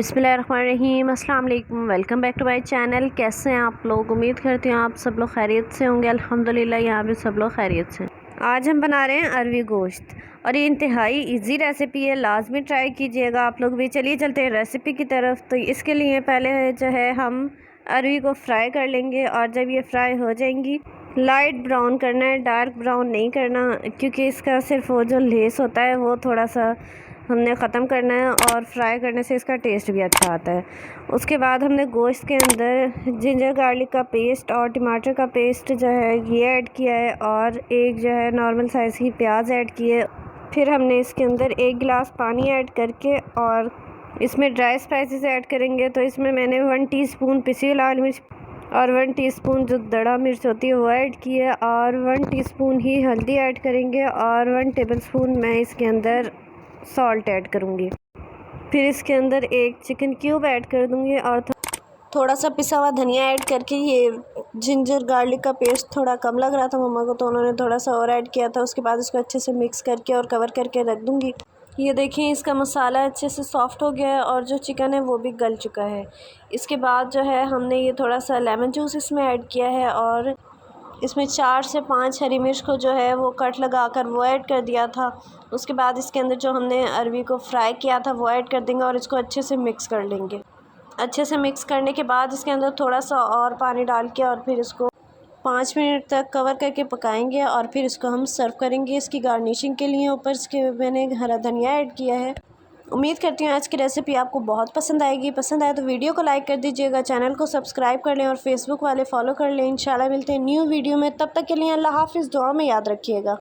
बिस्मिल्लाहिर्रहमानिर्रहीम, अस्सलाम वालेकुम। Welcome back to my channel. कैसे हैं आप लोग? उम्मीद करती हूँ आप सब लोग खैरियत से होंगे। अल्हम्दुलिल्लाह यहाँ भी सब लोग खैरियत से। आज हम बना रहे हैं अरवी गोश्त और ये इंतहाई इजी रेसिपी है, लाजमी ट्राई कीजिएगा आप लोग भी। चलिए चलते हैं रेसिपी की तरफ। तो इसके लिए पहले जो है हम अरवी को फ्राई कर लेंगे और जब ये फ्राई हो जाएंगी लाइट ब्राउन करना है, डार्क ब्राउन नहीं करना, क्योंकि इसका सिर्फ वो जो लेस होता है वो थोड़ा सा हमने ख़त्म करना है और फ्राई करने से इसका टेस्ट भी अच्छा आता है। उसके बाद हमने गोश्त के अंदर जिंजर गार्लिक का पेस्ट और टमाटर का पेस्ट जो है ये ऐड किया है और एक जो है नॉर्मल साइज़ की प्याज ऐड की है। फिर हमने इसके अंदर 1 गिलास पानी ऐड करके और इसमें ड्राई स्पाइसेस ऐड करेंगे। तो इसमें मैंने 1 टीस्पून पिसी लाल मिर्च और 1 टीस्पून जो दड़ा मिर्च होती है वो ऐड की है और 1 टीस्पून ही हल्दी ऐड करेंगे और 1 टेबलस्पून मैं इसके अंदर सॉल्ट ऐड करूँगी। फिर इसके अंदर एक चिकन क्यूब ऐड कर दूँगी और थोड़ा सा पिसा हुआ धनिया ऐड करके, ये जिंजर गार्लिक का पेस्ट थोड़ा कम लग रहा था मम्मा को तो उन्होंने थोड़ा सा और ऐड किया था। उसके बाद इसको अच्छे से मिक्स करके और कवर करके रख दूँगी। ये देखिए इसका मसाला अच्छे से सॉफ़्ट हो गया है और जो चिकन है वो भी गल चुका है। इसके बाद जो है हमने ये थोड़ा सा लेमन जूस इसमें ऐड किया है और इसमें 4 से 5 हरी मिर्च को जो है वो कट लगा कर वो ऐड कर दिया था। उसके बाद इसके अंदर जो हमने अरवी को फ्राई किया था वो ऐड कर देंगे और इसको अच्छे से मिक्स कर लेंगे। अच्छे से मिक्स करने के बाद इसके अंदर थोड़ा सा और पानी डाल के और फिर इसको 5 मिनट तक कवर करके पकाएंगे और फिर इसको हम सर्व करेंगे। इसकी गार्निशिंग के लिए ऊपर इसके मैंने हरा धनिया ऐड किया है। उम्मीद करती हूँ आज की रेसिपी आपको बहुत पसंद आएगी। पसंद आए तो वीडियो को लाइक कर दीजिएगा, चैनल को सब्सक्राइब कर लें और फेसबुक वाले फॉलो कर लें। इंशाल्लाह मिलते हैं न्यू वीडियो में, तब तक के लिए अल्लाह हाफ़िज़। दुआ में याद रखिएगा।